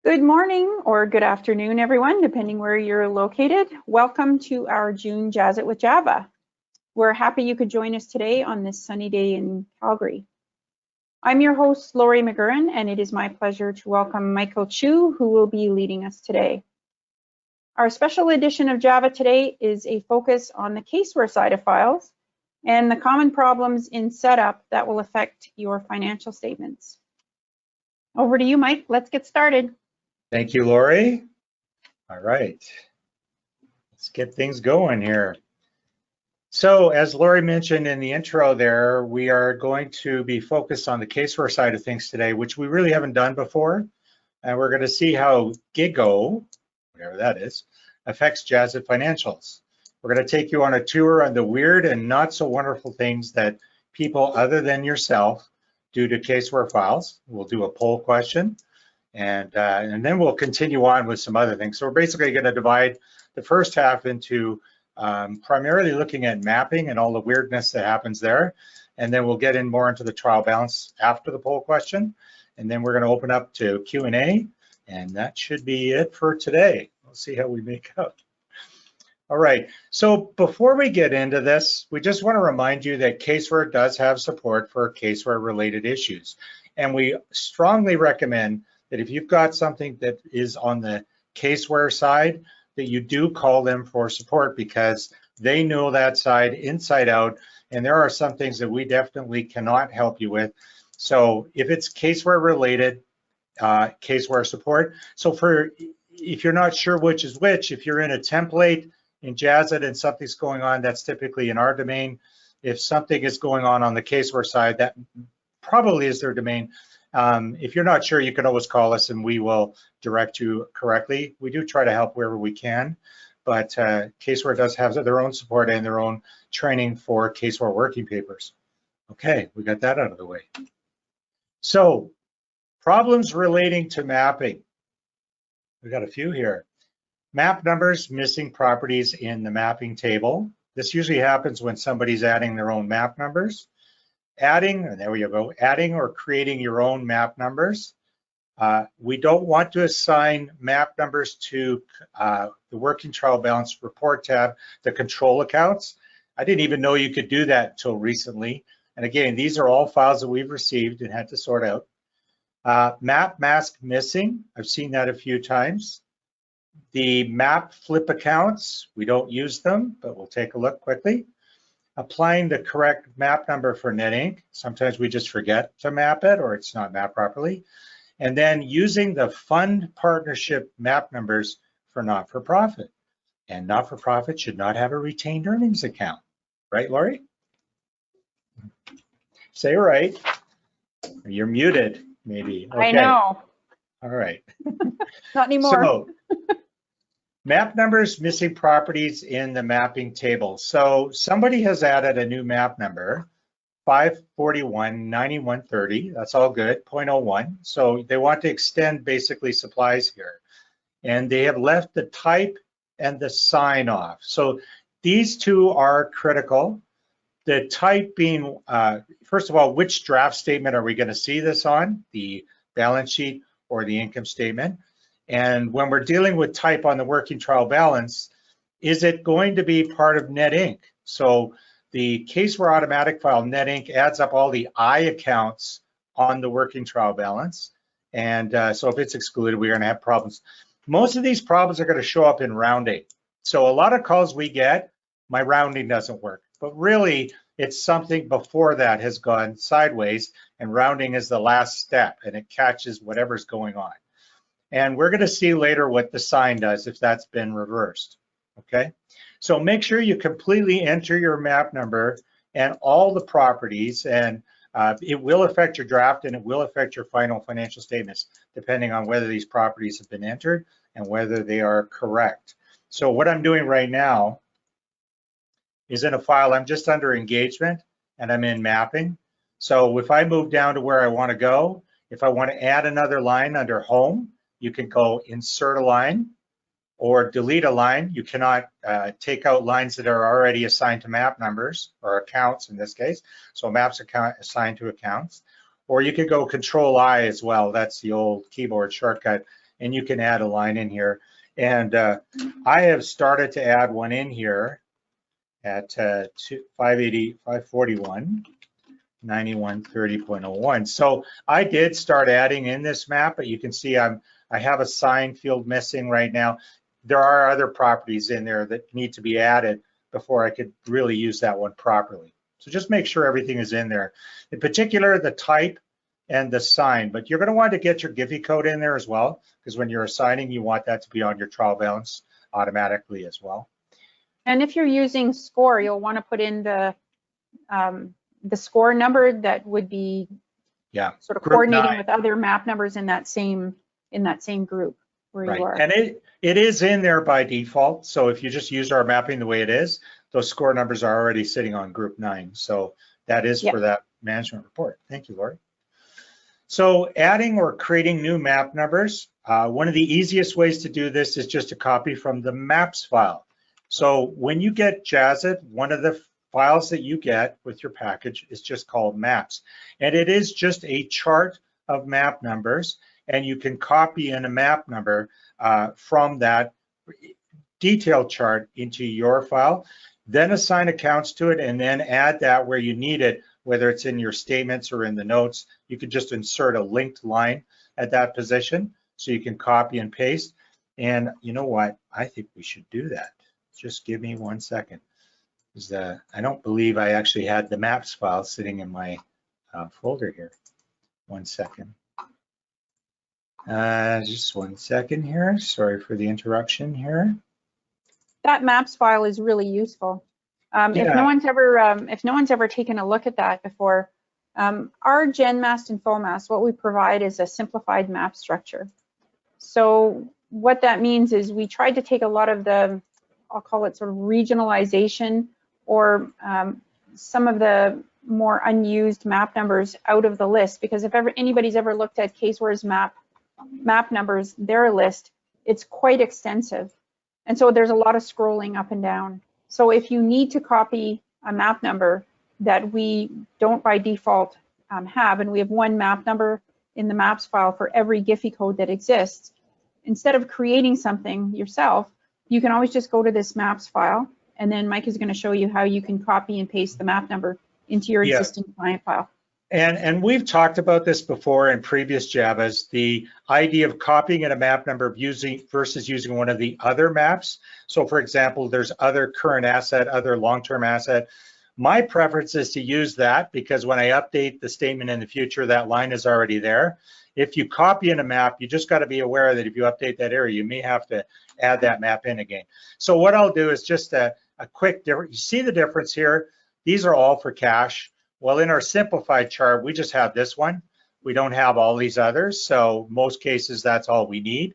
Good morning or good afternoon, everyone, depending where you're located. Welcome to our June Jazzit with Java. We're happy you could join us today on this sunny day in Calgary. I'm your host, Lori McGurran, and it is my pleasure to welcome Michael Chu, who will be leading us today. Our special edition of Java today is a focus on the CaseWare side of files and the common problems in setup that will affect your financial statements. Over to you, Mike. Let's get started. Thank you, Lori. All right, let's get things going here. So as Lori mentioned in the intro there, we are going to be focused on the CaseWare side of things today, which we really haven't done before. And we're going to see how GIGO, whatever that is, affects Jazzit financials. We're going to take you on a tour on the weird and not so wonderful things that people other than yourself do to CaseWare files. We'll do a poll question. And then we'll continue on with some other things. So we're basically going to divide the first half into primarily looking at mapping and all the weirdness that happens there. And then we'll get in more into the trial balance after the poll question. And then we're going to open up to Q&A. And that should be it for today. We'll see how we make out. All right, so before we get into this, we just want to remind you that CaseWare does have support for CaseWare related issues. And we strongly recommend that if you've got something that is on the CaseWare side, that you do call them for support because they know that side inside out, and there are some things that we definitely cannot help you with. So if it's CaseWare related, CaseWare support. So if you're not sure which is which, if you're in a template in Jazzit and something's going on, that's typically in our domain. If something is going on the CaseWare side, that probably is their domain. If you're not sure, you can always call us and we will direct you correctly. We do try to help wherever we can, but CaseWare does have their own support and their own training for CaseWare working papers. Okay, we got that out of the way. So, problems relating to mapping. We got a few here. Map numbers, missing properties in the mapping table. This usually happens when somebody's adding their own map numbers. Adding, and there you go, adding or creating your own map numbers. We don't want to assign map numbers to the working trial balance report tab, the control accounts. I didn't even know you could do that until recently. And again, these are all files that we've received and had to sort out. Map mask missing, I've seen that a few times. The map flip accounts, we don't use them, but we'll take a look quickly. Applying the correct map number for NETINC. Sometimes we just forget to map it or it's not mapped properly. And then using the fund partnership map numbers for not-for-profit. And not-for-profit should not have a retained earnings account. Right, Lori? Say right. You're muted, maybe. Okay. I know. All right. Not anymore. So, map numbers, missing properties in the mapping table. So somebody has added a new map number, 541-9130. That's all good, 0.01. So they want to extend basically supplies here. And they have left the type and the sign off. So these two are critical. The type being, first of all, which draft statement are we going to see this on? The balance sheet or the income statement? And when we're dealing with type on the working trial balance, is it going to be part of NETINC? So the CaseWare automatic file, NETINC, adds up all the I accounts on the working trial balance. And so if it's excluded, we're gonna have problems. Most of these problems are gonna show up in rounding. So a lot of calls we get, my rounding doesn't work. But really, it's something before that has gone sideways, and rounding is the last step, and it catches whatever's going on. And we're going to see later what the sign does if that's been reversed, okay? So make sure you completely enter your map number and all the properties, and it will affect your draft and it will affect your final financial statements, depending on whether these properties have been entered and whether they are correct. So what I'm doing right now is in a file, I'm just under engagement and I'm in mapping. So if I move down to where I want to go, if I want to add another line under home, you can go insert a line or delete a line. You cannot take out lines that are already assigned to map numbers or accounts in this case. So maps account assigned to accounts. Or you could go Control I as well. That's the old keyboard shortcut and you can add a line in here. And I have started to add one in here at 541, 9130.01. So I did start adding in this map, but you can see I have a sign field missing right now. There are other properties in there that need to be added before I could really use that one properly. So just make sure everything is in there. In particular, the type and the sign, but you're going to want to get your Giphy code in there as well, because when you're assigning, you want that to be on your trial balance automatically as well. And if you're using score, you'll want to put in the score number that would be sort of coordinating with other map numbers in that same group where you are. And it is in there by default. So if you just use our mapping the way it is, those score numbers are already sitting on group 9. So that is for that management report. Thank you, Lori. So adding or creating new map numbers, one of the easiest ways to do this is just to copy from the maps file. So when you get Jazzit, one of the files that you get with your package is just called maps. And it is just a chart of map numbers, and you can copy in a map number from that detailed chart into your file, then assign accounts to it, and then add that where you need it, whether it's in your statements or in the notes. You could just insert a linked line at that position so you can copy and paste. And you know what? I think we should do that. Just give me 1 second. I don't believe I actually had the maps file sitting in my folder here. 1 second. Just 1 second here. Sorry for the interruption here. That maps file is really useful. If no one's ever taken a look at that before, our GenMast and FOMAS, what we provide is a simplified map structure. So what that means is we tried to take a lot of the, I'll call it sort of regionalization or some of the more unused map numbers out of the list, because if anybody's ever looked at CaseWare's map numbers, their list, it's quite extensive. And so there's a lot of scrolling up and down. So if you need to copy a map number that we don't by default have, and we have one map number in the maps file for every Giphy code that exists, instead of creating something yourself, you can always just go to this maps file, and then Mike is going to show you how you can copy and paste the map number into your existing client file. And we've talked about this before in previous Javas, the idea of copying in a map number versus using one of the other maps. So for example, there's other current asset, other long-term asset. My preference is to use that because when I update the statement in the future, that line is already there. If you copy in a map, you just got to be aware that if you update that area, you may have to add that map in again. So what I'll do is just a quick difference. You see the difference here? These are all for cash. Well, in our simplified chart, we just have this one. We don't have all these others. So most cases, that's all we need.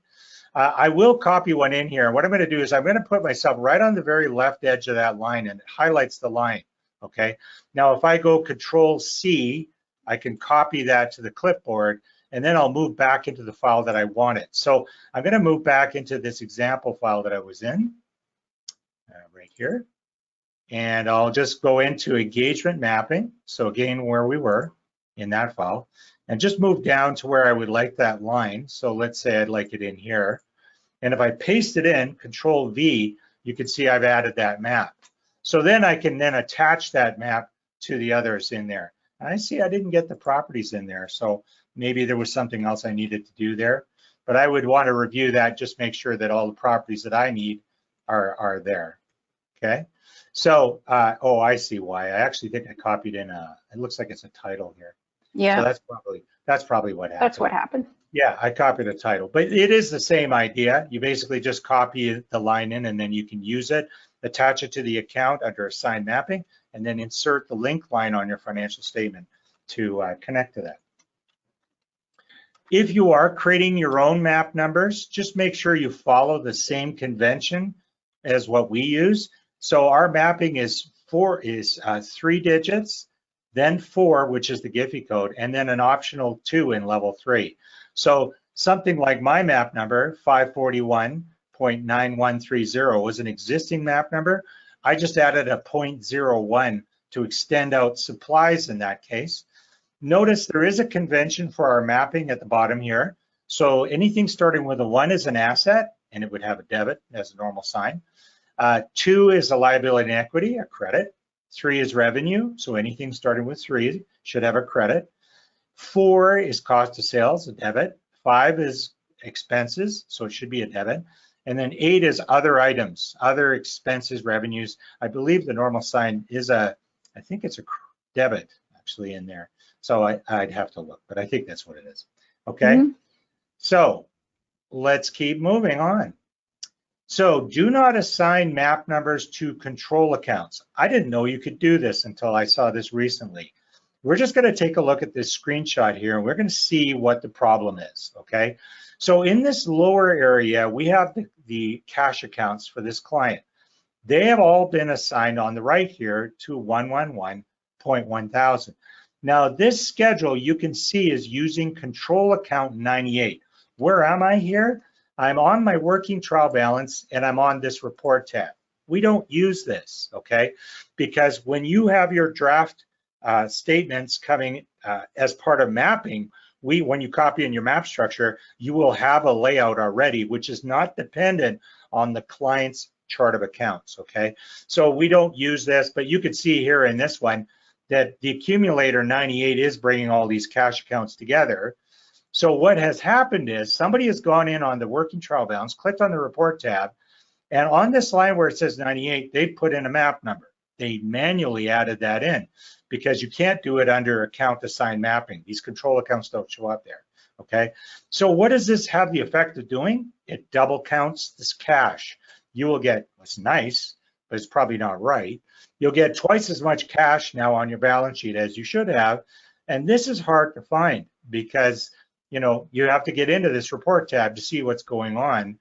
I will copy one in here. What I'm going to do is I'm going to put myself right on the very left edge of that line, and it highlights the line. Okay. Now, if I go Control C, I can copy that to the clipboard, and then I'll move back into the file that I want it. So I'm going to move back into this example file that I was in right here. And I'll just go into engagement mapping. So again, where we were in that file, and just move down to where I would like that line. So let's say I'd like it in here. And if I paste it in, Control V, you can see I've added that map. So then I can then attach that map to the others in there. And I see I didn't get the properties in there. So maybe there was something else I needed to do there. But I would want to review that, just make sure that all the properties that I need are there. Okay. So, oh, I see why. I actually think I copied in it looks like it's a title here. Yeah. So that's probably what happened. That's what happened. Yeah, I copied a title, but it is the same idea. You basically just copy the line in, and then you can use it, attach it to the account under assigned mapping, and then insert the link line on your financial statement to connect to that. If you are creating your own map numbers, just make sure you follow the same convention as what we use. So our mapping is 3 digits, then 4, which is the Giphy code, and then an optional 2 in level 3. So something like my map number, 541.9130, was an existing map number. I just added a 0.01 to extend out supplies in that case. Notice there is a convention for our mapping at the bottom here. So anything starting with a 1 is an asset, and it would have a debit as a normal sign. 2 is a liability and equity, a credit. 3 is revenue, so anything starting with 3 should have a credit. 4 is cost of sales, a debit. 5 is expenses, so it should be a debit. And then 8 is other items, other expenses, revenues. I believe the normal sign is I think it's a debit actually in there. So I'd have to look, but I think that's what it is. Okay, So let's keep moving on. So do not assign map numbers to control accounts. I didn't know you could do this until I saw this recently. We're just going to take a look at this screenshot here, and we're going to see what the problem is, okay? So in this lower area, we have the cash accounts for this client. They have all been assigned on the right here to 111.1000. Now this schedule you can see is using control account 98. Where am I here? I'm on my working trial balance and I'm on this report tab. We don't use this, okay? Because when you have your draft statements coming as part of mapping, when you copy in your map structure, you will have a layout already, which is not dependent on the client's chart of accounts, okay? So we don't use this, but you can see here in this one that the accumulator 98 is bringing all these cash accounts together. So what has happened is somebody has gone in on the working trial balance, clicked on the report tab, and on this line where it says 98, they put in a map number. They manually added that in because you can't do it under account assigned mapping. These control accounts don't show up there, okay? So what does this have the effect of doing? It double counts this cash. You will get, what's nice, but it's probably not right. You'll get twice as much cash now on your balance sheet as you should have. And this is hard to find because you have to get into this report tab to see what's going on.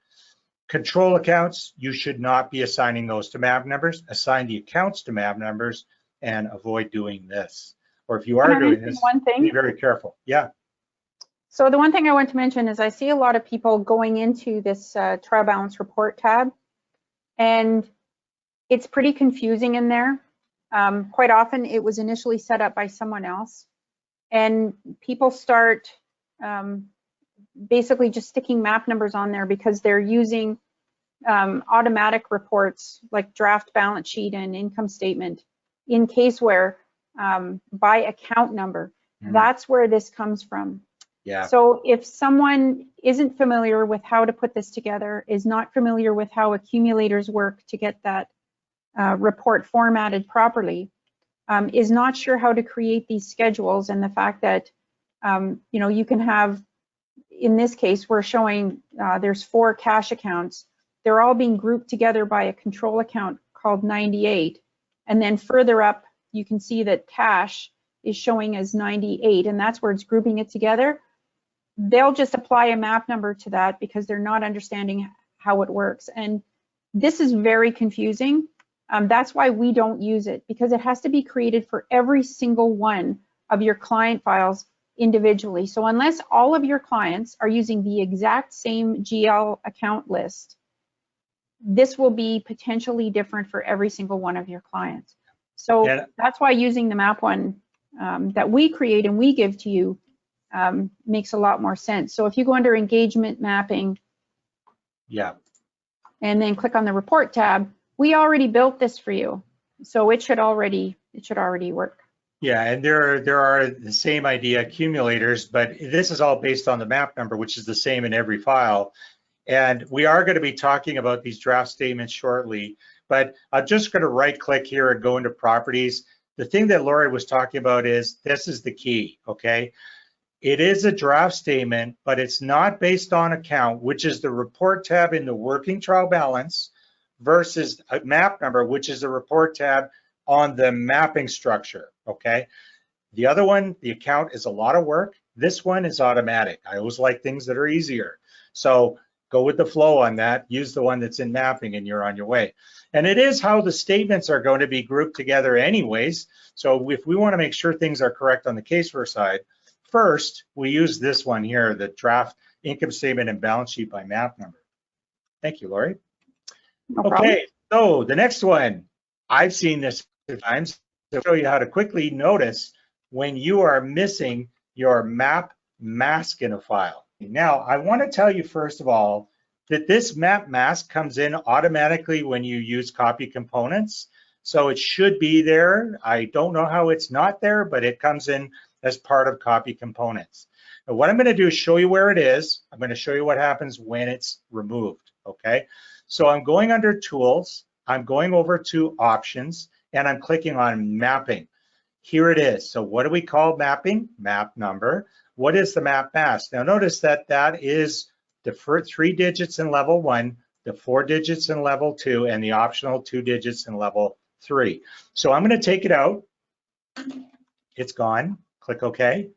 Control accounts, you should not be assigning those to map numbers. Assign the accounts to map numbers and avoid doing this. Or if you are doing this, be very careful. Yeah. So the one thing I want to mention is I see a lot of people going into this trial balance report tab, and it's pretty confusing in there. Quite often it was initially set up by someone else, and people start basically just sticking map numbers on there because they're using automatic reports like draft balance sheet and income statement in CaseWare by account number. That's where this comes from. Yeah. So if someone isn't familiar with how to put this together, is not familiar with how accumulators work to get that report formatted properly, is not sure how to create these schedules, and the fact that you can have, in this case, we're showing there's 4 cash accounts. They're all being grouped together by a control account called 98. And then further up, you can see that cash is showing as 98, and that's where it's grouping it together. They'll just apply a map number to that because they're not understanding how it works. And this is very confusing. That's why we don't use it, because it has to be created for every single one of your client files individually. So unless all of your clients are using the exact same GL account list, this will be potentially different for every single one of your clients. So that's why using the map one that we create and we give to you makes a lot more sense. So if you go under engagement mapping, and then click on the report tab, we already built this for you. So it should already work. Yeah, and there are the same idea accumulators, but this is all based on the map number, which is the same in every file. And we are going to be talking about these draft statements shortly, but I'm just going to right click here and go into properties. The thing that Lori was talking about is, this is the key, okay? It is a draft statement, but it's not based on account, which is the report tab in the working trial balance, versus a map number, which is the report tab on the mapping structure, okay? The other one, the account, is a lot of work. This one is automatic. I always like things that are easier. So go with the flow on that. Use the one that's in mapping and you're on your way. And it is how the statements are going to be grouped together anyways. So if we want to make sure things are correct on the CaseWare side, first, we use this one here, the draft income statement and balance sheet by map number. Thank you, Lori. No problem. Okay, so the next one, I've seen this times to show you how to quickly notice when you are missing your map mask in a file. Now, I want to tell you first of all that this map mask comes in automatically when you use copy components. So it should be there. I don't know how it's not there, but it comes in as part of copy components. Now, what I'm going to do is show you where it is. I'm going to show you what happens when it's removed, okay? So I'm going under Tools, I'm going over to Options, and I'm clicking on Mapping. Here it is. So what do we call mapping? Map number. What is the map mask? Now notice that that is the first 3 digits in level 1, the 4 digits in level 2, and the optional 2 digits in level 3. So I'm going to take it out. It's gone. Click OK.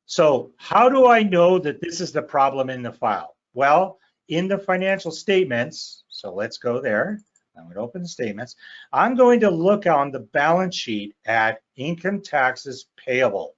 So how do I know that this is the problem in the file? Well, in the financial statements, so let's go there. I'm going to open the statements. I'm going to look on the balance sheet at income taxes payable.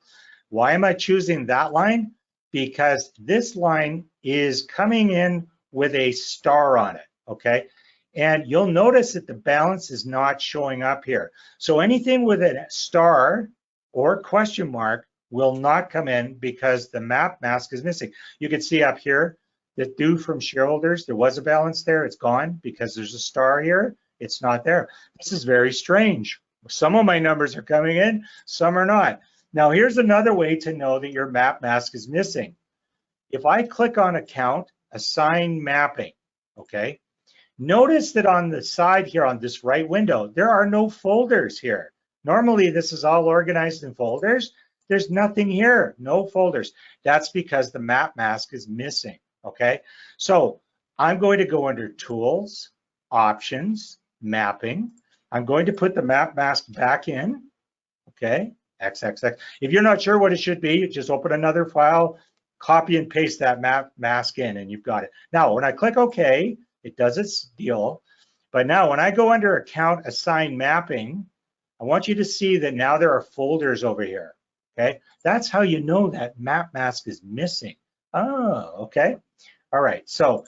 Why am I choosing that line? Because this line is coming in with a star on it, okay? And you'll notice that the balance is not showing up here. So anything with a star or question mark will not come in because the map mask is missing. You can see up here that due from shareholders, there was a balance there, it's gone because there's a star here, it's not there. This is very strange. Some of my numbers are coming in, some are not. Now here's another way to know that your map mask is missing. If I click on Account, Assign Mapping, okay? Notice that on the side here on this right window, there are no folders here. Normally this is all organized in folders. There's nothing here, no folders. That's because the map mask is missing, okay? So I'm going to go under Tools, Options, Mapping. I'm going to put the map mask back in, okay? XXX. If you're not sure what it should be, just open another file, copy and paste that map mask in, and you've got it. Now, when I click OK, it does its deal. But now when I go under Account Assign Mapping, I want you to see that now there are folders over here. Okay, that's how you know that map mask is missing. Oh, okay. All right, so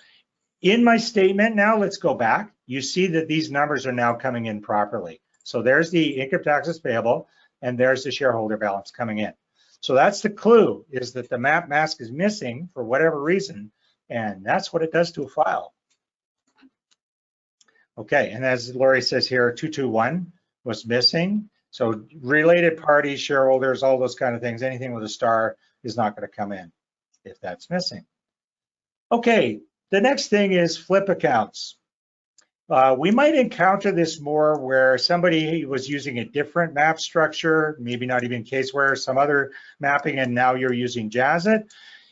in my statement now, let's go back. You see that these numbers are now coming in properly. So there's the income taxes payable, and there's the shareholder balance coming in. So that's the clue, is that the map mask is missing for whatever reason, and that's what it does to a file. Okay, and as Lori says here, 221 was missing. So related parties, shareholders, all those kind of things, anything with a star is not going to come in if that's missing. Okay, the next thing is flip accounts. We might encounter this more where somebody was using a different map structure, maybe not even CaseWare, some other mapping, and now you're using Jazzit.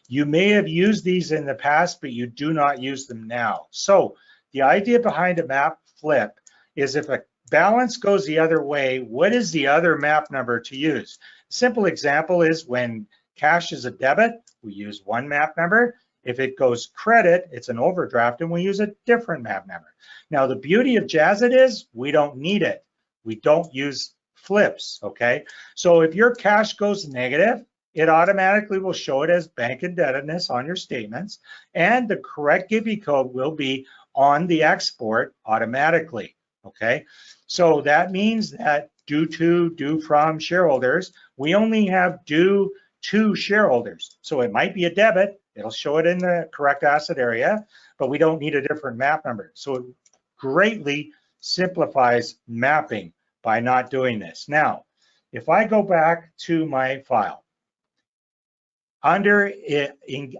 You may have used these in the past, but you do not use them now. So the idea behind a map flip is if a balance goes the other way, what is the other map number to use? A simple example is when cash is a debit, we use one map number. If it goes credit, it's an overdraft, and we use a different map number. Now, the beauty of Jazzit is we don't need it. We don't use flips, okay? So if your cash goes negative, it automatically will show it as bank indebtedness on your statements, and the correct GIPI code will be on the export automatically, okay? So that means that due to, due from shareholders, we only have due to shareholders. So it might be a debit, it'll show it in the correct asset area, but we don't need a different map number. So it greatly simplifies mapping by not doing this. Now, if I go back to my file, under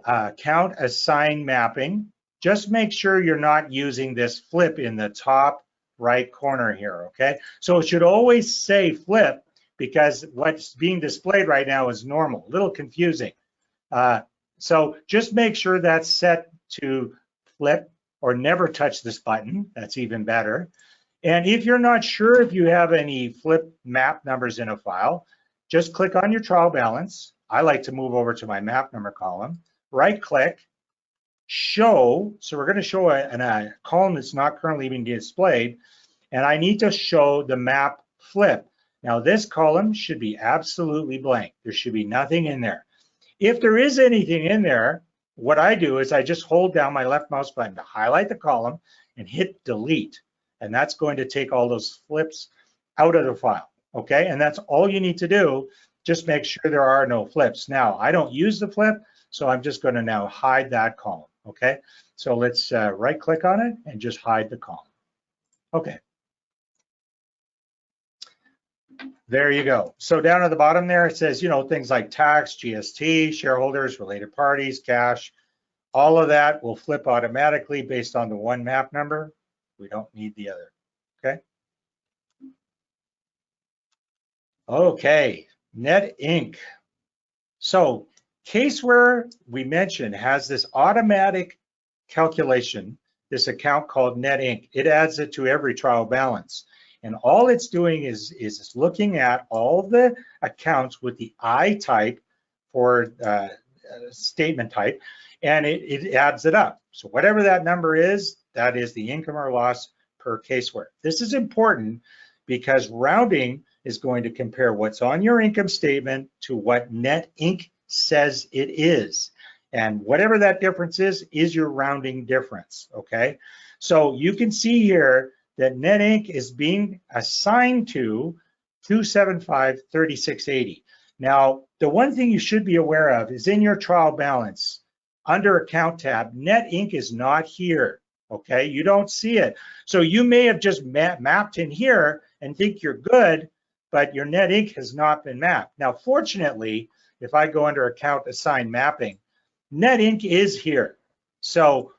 Account Assign Mapping, just make sure you're not using this flip in the top right corner here, okay? So it should always say flip because what's being displayed right now is normal, a little confusing. So just make sure that's set to flip or never touch this button. That's even better. And if you're not sure if you have any flip map numbers in a file, just click on your trial balance. I like to move over to my map number column, right click, show. So we're going to show a column that's not currently being displayed. And I need to show the map flip. Now this column should be absolutely blank. There should be nothing in there. If there is anything in there, what I do is I just hold down my left mouse button to highlight the column and hit delete. And that's going to take all those flips out of the file, okay? And that's all you need to do. Just make sure there are no flips. Now, I don't use the flip, So I'm just going to now hide that column, okay? So let's right click on it and just hide the column. Okay. There you go. So down at the bottom there, it says, you know, things like tax, GST, shareholders, related parties, cash, all of that will flip automatically based on the one map number. We don't need the other, okay? Okay, NETINC. So CaseWare, we mentioned, has this automatic calculation, this account called NETINC. It adds it to every trial balance. And all it's doing is looking at all the accounts with the I type for statement type, and it adds it up. So whatever that number is, that is the income or loss per CaseWare. This is important because rounding is going to compare what's on your income statement to what NETINC says it is. And whatever that difference is your rounding difference, okay? So you can see here that NETINC is being assigned to 275.3680. Now, the one thing you should be aware of is in your trial balance, under account tab, NETINC is not here, okay? You don't see it. So you may have just mapped in here and think you're good, but your NETINC has not been mapped. Now, fortunately, if I go under account assign mapping, NETINC is here. So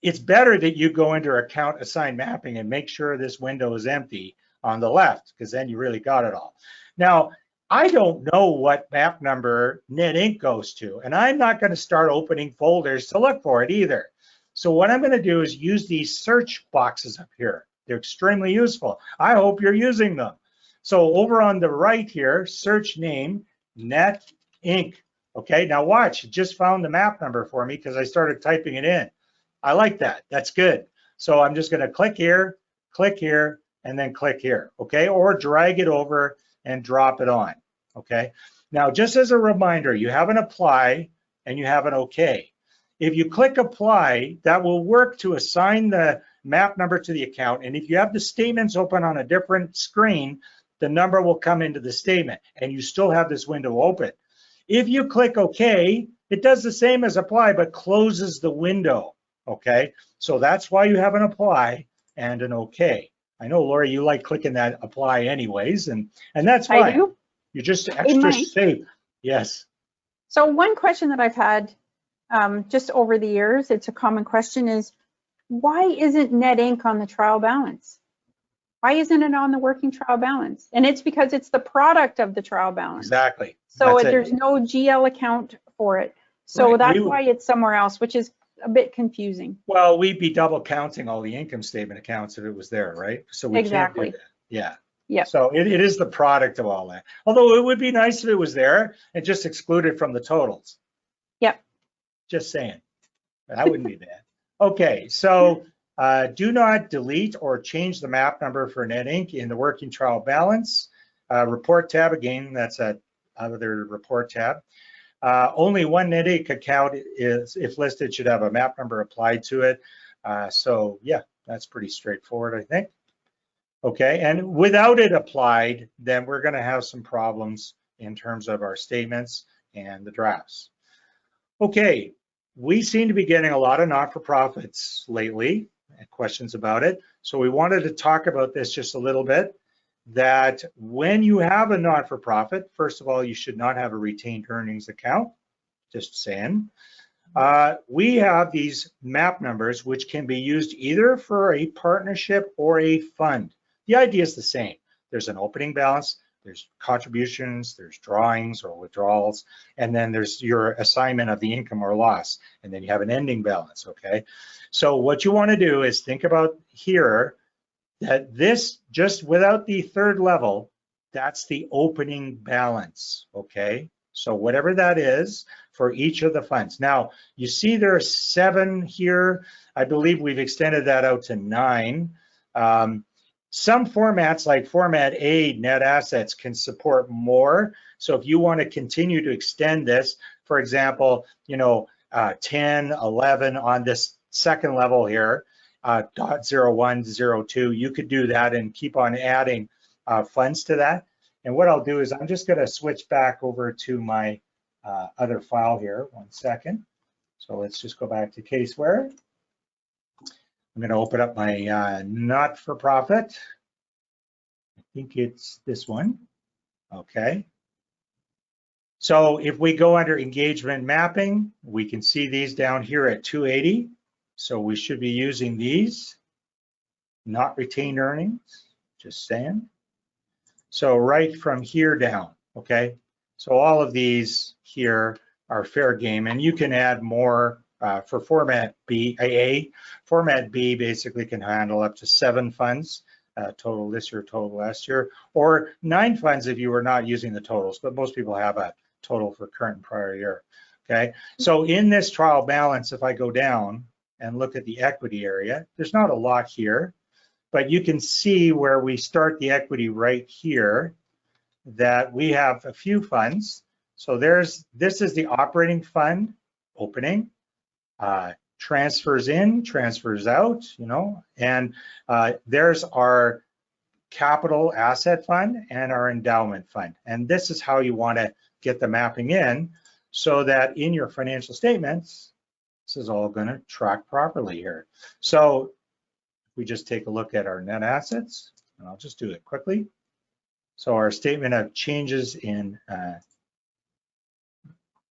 it's better that you go into account assign mapping and make sure this window is empty on the left, because then you really got it all. Now, I don't know what map number NETINC goes to, and I'm not going to start opening folders to look for it either. So what I'm going to do is use these search boxes up here. They're extremely useful. I hope you're using them. So over on the right here, search name NETINC. Okay, now watch, it just found the map number for me because I started typing it in. I like that, that's good. So I'm just gonna click here, and then click here, okay? Or drag it over and drop it on, okay? Now, just as a reminder, you have an apply and you have an okay. If you click apply, that will work to assign the map number to the account. And if you have the statements open on a different screen, the number will come into the statement and you still have this window open. If you click OK, it does the same as apply, but closes the window, okay? So that's why you have an apply and an OK. I know, Lori, you like clicking that apply anyways, and that's fine. I do. You're just extra safe. Yes. So one question that I've had just over the years, it's a common question, is why isn't NETINC on the trial balance? Why isn't it on the working trial balance? And it's because it's the product of the trial balance. Exactly. So there's no GL account for it. So right. That's why it's somewhere else, which is a bit confusing. Well, we'd be double counting all the income statement accounts if it was there, right? So we exactly. Can't do that. Yeah. Yeah. So it is the product of all that. Although it would be nice if it was there and just excluded from the totals. Yep. Just saying. That wouldn't be bad. Okay, so do not delete or change the map number for NETINC in the working trial balance. Report tab, again, that's another report tab. Only one NETINC account is, if listed, should have a map number applied to it. So yeah, that's pretty straightforward, I think. Okay, and without it applied, then we're going to have some problems in terms of our statements and the drafts. Okay, we seem to be getting a lot of not-for-profits lately, and questions about it. So we wanted to talk about this just a little bit, that when you have a not-for-profit, first of all, you should not have a retained earnings account, just saying. We have these map numbers which can be used either for a partnership or a fund. The idea is the same. There's an opening balance, there's contributions, there's drawings or withdrawals, and then there's your assignment of the income or loss, and then you have an ending balance, okay? So what you want to do is think about here that this, just without the third level, that's the opening balance, okay? So whatever that is for each of the funds. Now, you see there are 7 here. I believe we've extended that out to 9. Some formats like Format A, net assets, can support more. So if you want to continue to extend this, for example, 10, 11 on this second level here, .01, 02, you could do that and keep on adding funds to that. And what I'll do is I'm just going to switch back over to my other file here. 1 second. So let's just go back to CaseWare. I'm going to open up my not-for-profit. I think it's this one. Okay. So if we go under engagement mapping, we can see these down here at 280. So we should be using these, not retained earnings, just saying. So right from here down, okay? So all of these here are fair game, and you can add more for Format B, AA. Format B basically can handle up to 7 funds, total this year, total last year, or 9 funds if you were not using the totals, but most people have a total for current and prior year, okay? So in this trial balance, if I go down and look at the equity area, there's not a lot here, but you can see where we start the equity right here that we have a few funds. So this is the operating fund opening, transfers in, transfers out, you know, and there's our capital asset fund and our endowment fund. And this is how you want to get the mapping in so that in your financial statements, this is all going to track properly here. So we just take a look at our net assets, and I'll just do it quickly. So our statement of changes in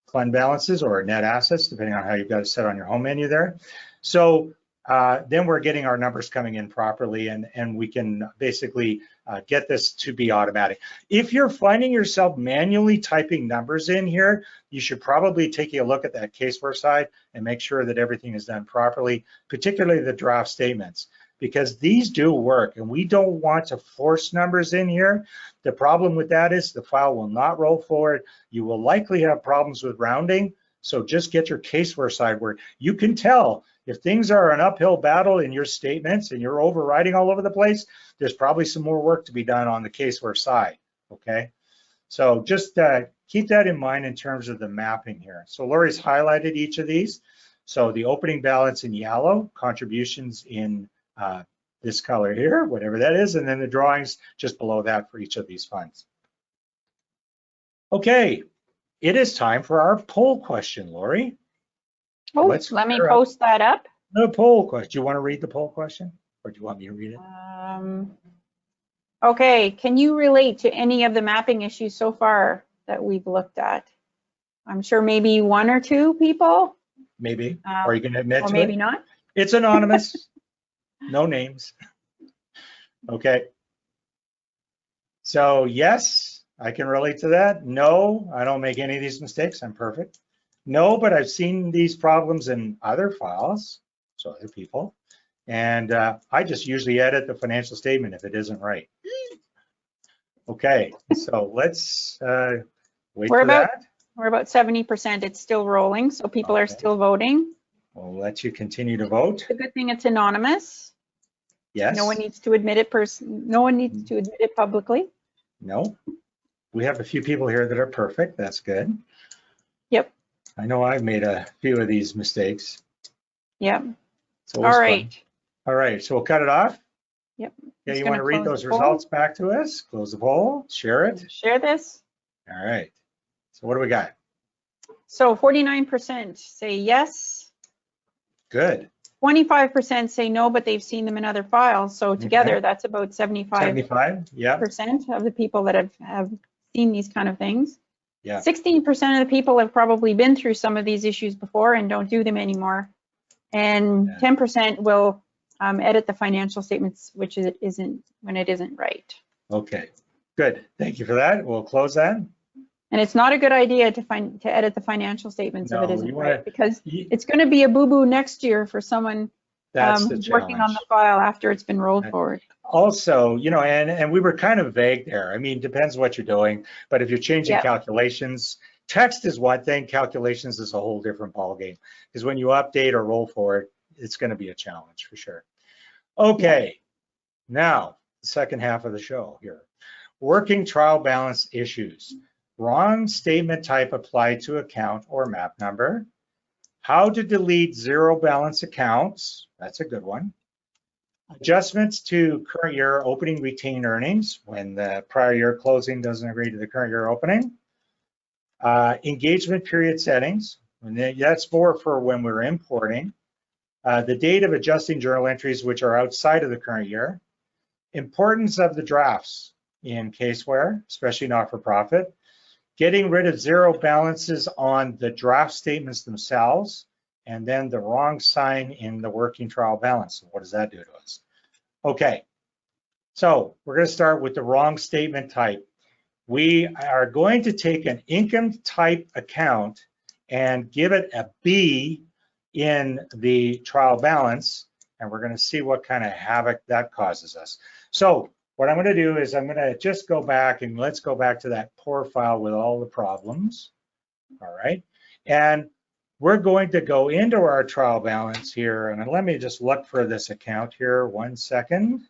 fund balances or net assets, depending on how you've got it set on your home menu there. So then we're getting our numbers coming in properly, and we can basically get this to be automatic. If you're finding yourself manually typing numbers in here, you should probably take a look at that CaseWare side and make sure that everything is done properly, particularly the draft statements, because these do work, and we don't want to force numbers in here. The problem with that is the file will not roll forward. You will likely have problems with rounding, so just get your CaseWare side where you can tell if things are an uphill battle in your statements and you're overriding all over the place, there's probably some more work to be done on the CaseWare side, okay? So just keep that in mind in terms of the mapping here. So Lori's highlighted each of these. So the opening balance in yellow, contributions in this color here, whatever that is, and then the drawings just below that for each of these funds. Okay, it is time for our poll question, Lori. Oh, let me post that up. The poll question. Do you want to read the poll question, or do you want me to read it? Okay, can you relate to any of the mapping issues so far that we've looked at? I'm sure maybe 1 or 2 people. Maybe. Are you going to admit to it? Or maybe not. It's anonymous. No names. Okay. So yes, I can relate to that. No, I don't make any of these mistakes. I'm perfect. No, but I've seen these problems in other files, so other people, and I just usually edit the financial statement if it isn't right. Okay, so let's wait for that. We're about 70%. It's still rolling, so people are still voting. We'll let you continue to vote. The good thing it's anonymous. Yes. No one needs to admit it no one needs to admit it publicly. No. We have a few people here that are perfect. That's good. Yep. I know I've made a few of these mistakes. Yep. All right. All right, so we'll cut it off. Yep. Yeah, you want to read those results back to us? Close the poll, share it. Share this. All right. So what do we got? So 49% say yes. Good. 25% say no, but they've seen them in other files. So together, that's about 75%, yeah, of the people that have seen these kind of things. Yeah. 16% of the people have probably been through some of these issues before and don't do them anymore. And 10% will edit the financial statements, which it isn't when it isn't right. Okay, good. Thank you for that. We'll close that. And it's not a good idea to edit the financial statements if it isn't right, because it's going to be a boo-boo next year for someone working on the file after it's been rolled forward. Also, you know, and we were kind of vague there. I mean, depends what you're doing, but if you're changing calculations, text is one thing, calculations is a whole different ballgame. Because when you update or roll forward, it's going to be a challenge for sure. Okay, now the second half of the show here. Working trial balance issues. Wrong statement type applied to account or map number. How to delete zero balance accounts. That's a good one. Adjustments to current year opening retained earnings when the prior year closing doesn't agree to the current year opening. Engagement period settings, and that's more for when we're importing. The date of adjusting journal entries which are outside of the current year. Importance of the drafts in CaseWare, especially not-for-profit. Getting rid of zero balances on the draft statements themselves, and then the wrong sign in the working trial balance. What does that do to us? Okay, so we're going to start with the wrong statement type. We are going to take an income type account and give it a B in the trial balance, and we're going to see what kind of havoc that causes us. So what I'm going to do is I'm going to just go back, and let's go back to that poor file with all the problems. All right, and we're going to go into our trial balance here, and let me just look for this account here 1 second.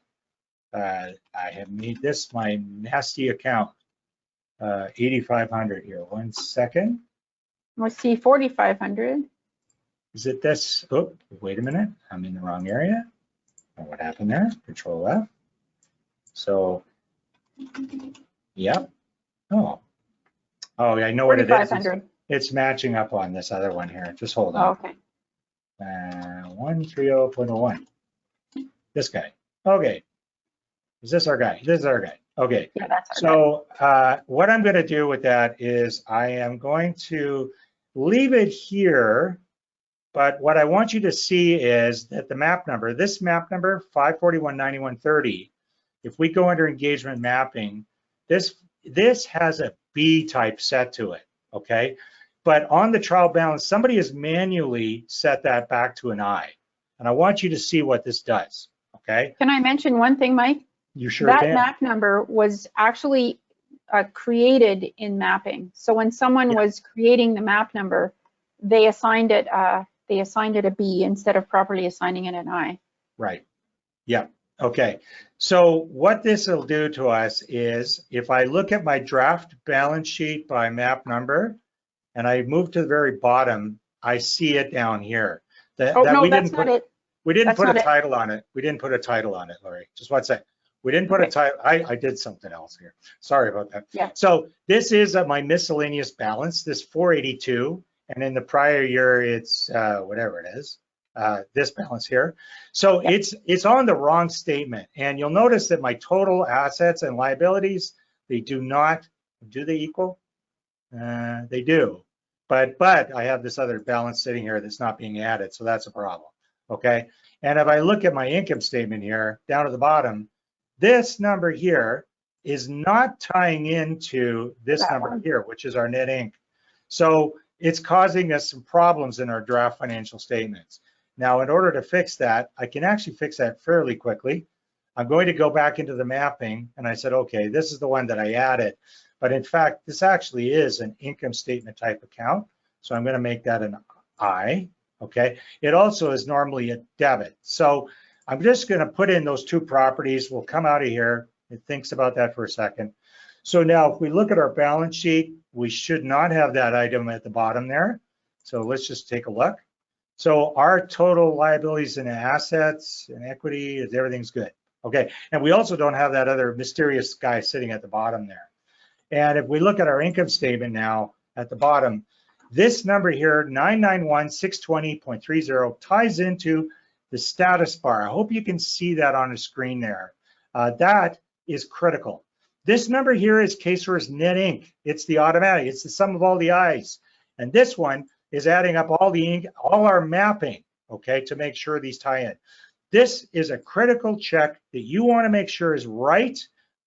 I have made this my nasty account, 8,500 here. 1 second. Let's see, 4,500. Is it this? Oh, wait a minute. I'm in the wrong area. What happened there? Control F. So, yep. Oh, I know what it is. It's matching up on this other one here. Just hold on. Oh, okay. 130.01. This guy. Okay. Is this our guy? This is our guy. Okay. Yeah, that's our guy. What I'm going to do with that is I am going to leave it here. But what I want you to see is that the map number, this map number, 5419130, if we go under engagement mapping, this has a B type set to it, okay? But on the trial balance, somebody has manually set that back to an I. And I want you to see what this does, okay? Can I mention one thing, Mike? You sure can. That map number was actually created in mapping. So when someone was creating the map number, they assigned it a B instead of properly assigning it an I. Right. Yeah. Okay. So what this will do to us is if I look at my draft balance sheet by map number and I move to the very bottom, I see it down here. We didn't put a title on it. We didn't put a title on it, Lori. Just 1 second. We didn't put a title. I did something else here. Sorry about that. Yeah. So this is my miscellaneous balance, this 482. And in the prior year, it's whatever it is, this balance here. So it's on the wrong statement. And you'll notice that my total assets and liabilities, they do not, do they equal? They do. But I have this other balance sitting here that's not being added. So that's a problem. Okay. And if I look at my income statement here, down at the bottom, this number here is not tying into this number here, which is our net inc. So it's causing us some problems in our draft financial statements. Now, in order to fix that, I can actually fix that fairly quickly. I'm going to go back into the mapping, and I said, okay, this is the one that I added. But in fact, this actually is an income statement type account. So I'm going to make that an I, okay? It also is normally a debit. So I'm just going to put in those two properties. We'll come out of here. It thinks about that for a second. So now if we look at our balance sheet, we should not have that item at the bottom there. So let's just take a look. So our total liabilities and assets and equity, everything's good. Okay, and we also don't have that other mysterious guy sitting at the bottom there. And if we look at our income statement now at the bottom, this number here, 991,620.30, ties into the status bar. I hope you can see that on the screen there. That is critical. This number here is CaseWare's net inc. It's the automatic. It's the sum of all the I's. And this one is adding up all our mapping, okay, to make sure these tie in. This is a critical check that you want to make sure is right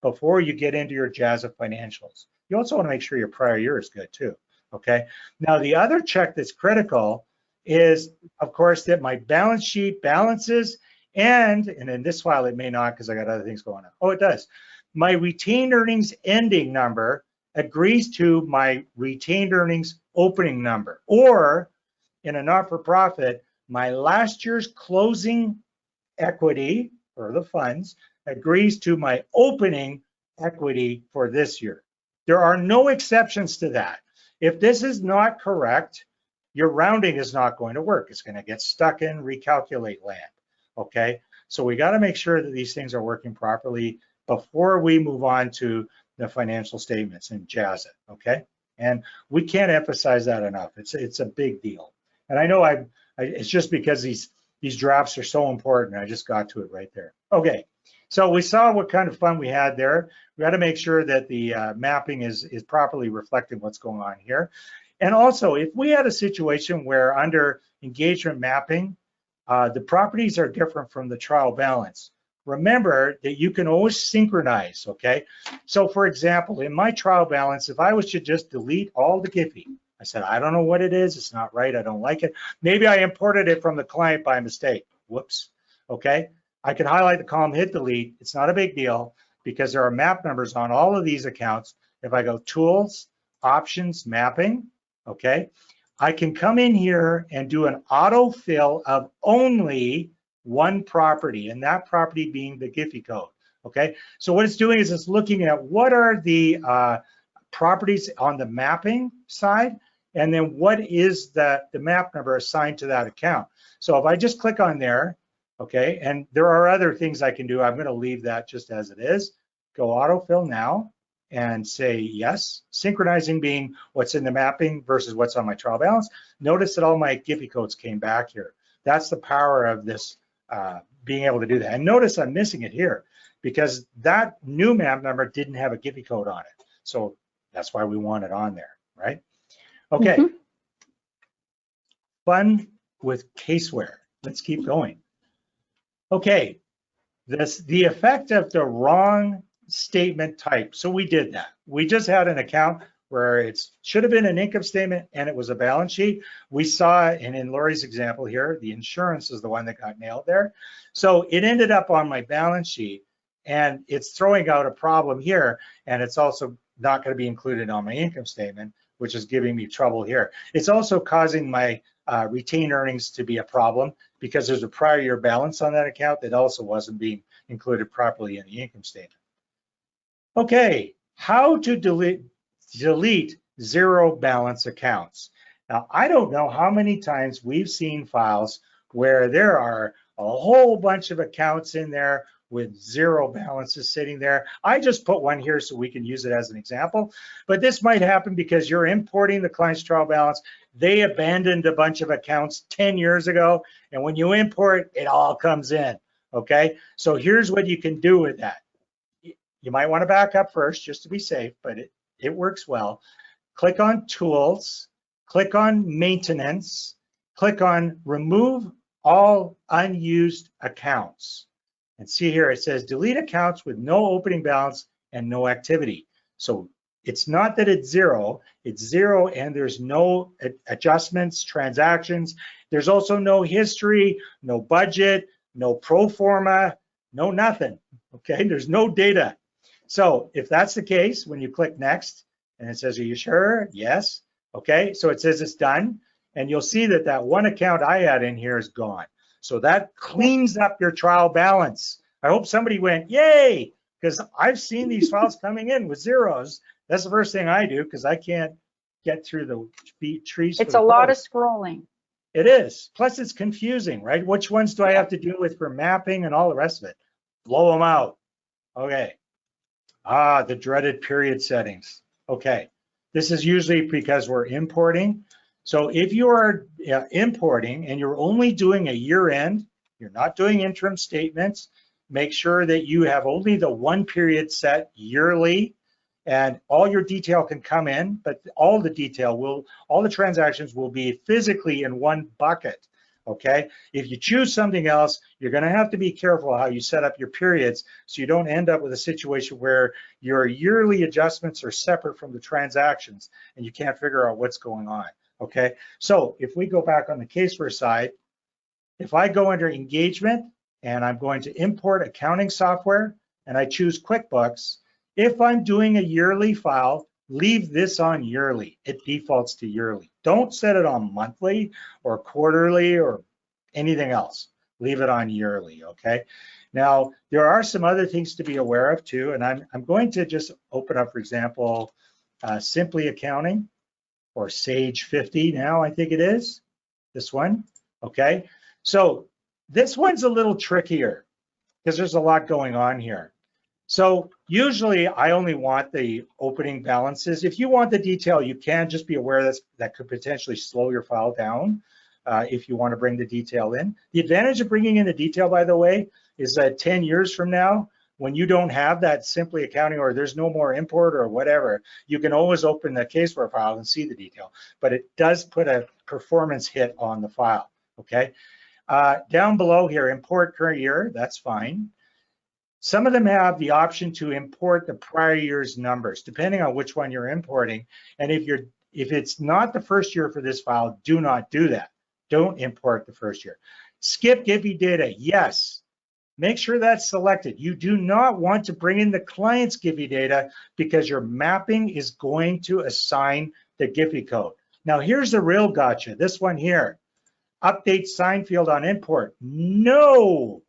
before you get into your Jazzit financials. You also want to make sure your prior year is good too, okay? Now, the other check that's critical is, of course, that my balance sheet balances and in this file it may not because I got other things going on. Oh, it does. My retained earnings ending number agrees to my retained earnings opening number, or in a not-for-profit, my last year's closing equity or the funds agrees to my opening equity for this year. There are no exceptions to that. If this is not correct, your rounding is not going to work. It's going to get stuck in recalculate land, okay? So we got to make sure that these things are working properly before we move on to the financial statements in Jazzit, okay? And we can't emphasize that enough. It's a big deal. And I know it's just because these drafts are so important. I just got to it right there. Okay, so we saw what kind of fun we had there. We got to make sure that the mapping is properly reflecting what's going on here. And also, if we had a situation where under engagement mapping, the properties are different from the trial balance, remember that you can always synchronize, okay? So for example, in my trial balance, if I was to just delete all the Giphy, I said, I don't know what it is, it's not right, I don't like it. Maybe I imported it from the client by mistake, whoops, okay? I can highlight the column, hit delete, it's not a big deal because there are map numbers on all of these accounts. If I go tools, options, mapping, okay? I can come in here and do an autofill of only one property, and that property being the Giphy code, okay? So what it's doing is it's looking at what are the properties on the mapping side, and then what is the map number assigned to that account. So if I just click on there, okay, and there are other things I can do. I'm gonna leave that just as it is. Go autofill now and say yes, synchronizing being what's in the mapping versus what's on my trial balance. Notice that all my Giphy codes came back here. That's the power of this, being able to do that. And notice I'm missing it here because that new map number didn't have a Giphy code on it. So that's why we want it on there, right? Okay. Fun with CaseWare. Let's keep going. Okay, the effect of the wrong statement type. So we did that. We just had an account where it should have been an income statement and it was a balance sheet. We saw, and in Lori's example here, the insurance is the one that got nailed there. So it ended up on my balance sheet and it's throwing out a problem here, and it's also not going to be included on my income statement, which is giving me trouble here. It's also causing my retained earnings to be a problem because there's a prior year balance on that account that also wasn't being included properly in the income statement. Okay, how to delete zero balance accounts. Now, I don't know how many times we've seen files where there are a whole bunch of accounts in there with zero balances sitting there. I just put one here so we can use it as an example, but this might happen because you're importing the client's trial balance. They abandoned a bunch of accounts 10 years ago, and when you import, it all comes in, okay? So here's what you can do with that. You might want to back up first just to be safe, but it works well. Click on Tools, click on Maintenance, click on Remove All Unused Accounts. And see here, it says delete accounts with no opening balance and no activity. So it's not that it's zero and there's no adjustments, transactions. There's also no history, no budget, no pro forma, no nothing, okay? There's no data. So if that's the case, when you click next and it says, are you sure? Yes. Okay, so it says it's done. And you'll see that that one account I had in here is gone. So that cleans up your trial balance. I hope somebody went, yay, because I've seen these files coming in with zeros. That's the first thing I do because I can't get through the trees. It's a lot of scrolling. It is. Plus it's confusing, right? Which ones do I have to deal with for mapping and all the rest of it? Blow them out. Okay. The dreaded period settings. Okay. This is usually because we're importing. So if you are importing and you're only doing a year end, you're not doing interim statements, make sure that you have only the one period set yearly, and all your detail can come in, but all the transactions will be physically in one bucket, okay? If you choose something else, you're gonna have to be careful how you set up your periods so you don't end up with a situation where your yearly adjustments are separate from the transactions and you can't figure out what's going on. Okay, so if we go back on the CaseWare side, if I go under engagement and I'm going to import accounting software and I choose QuickBooks, if I'm doing a yearly file, leave this on yearly. It defaults to yearly. Don't set it on monthly or quarterly or anything else. Leave it on yearly, okay? Now, there are some other things to be aware of too, and I'm going to just open up, for example, Simply Accounting, or Sage 50 now, I think it is, this one, okay? So this one's a little trickier because there's a lot going on here. So usually I only want the opening balances. If you want the detail, you can just be aware that could potentially slow your file down if you want to bring the detail in. The advantage of bringing in the detail, by the way, is that 10 years from now, when you don't have that simply accounting or there's no more import or whatever, you can always open the CaseWare file and see the detail. But it does put a performance hit on the file, okay? Down below here, import current year, that's fine. Some of them have the option to import the prior year's numbers, depending on which one you're importing. And if it's not the first year for this file, do not do that. Don't import the first year. Skip GIPI data, yes. Make sure that's selected. You do not want to bring in the client's GIPI data because your mapping is going to assign the GIPI code. Now here's the real gotcha, this one here. Update sign field on import, no,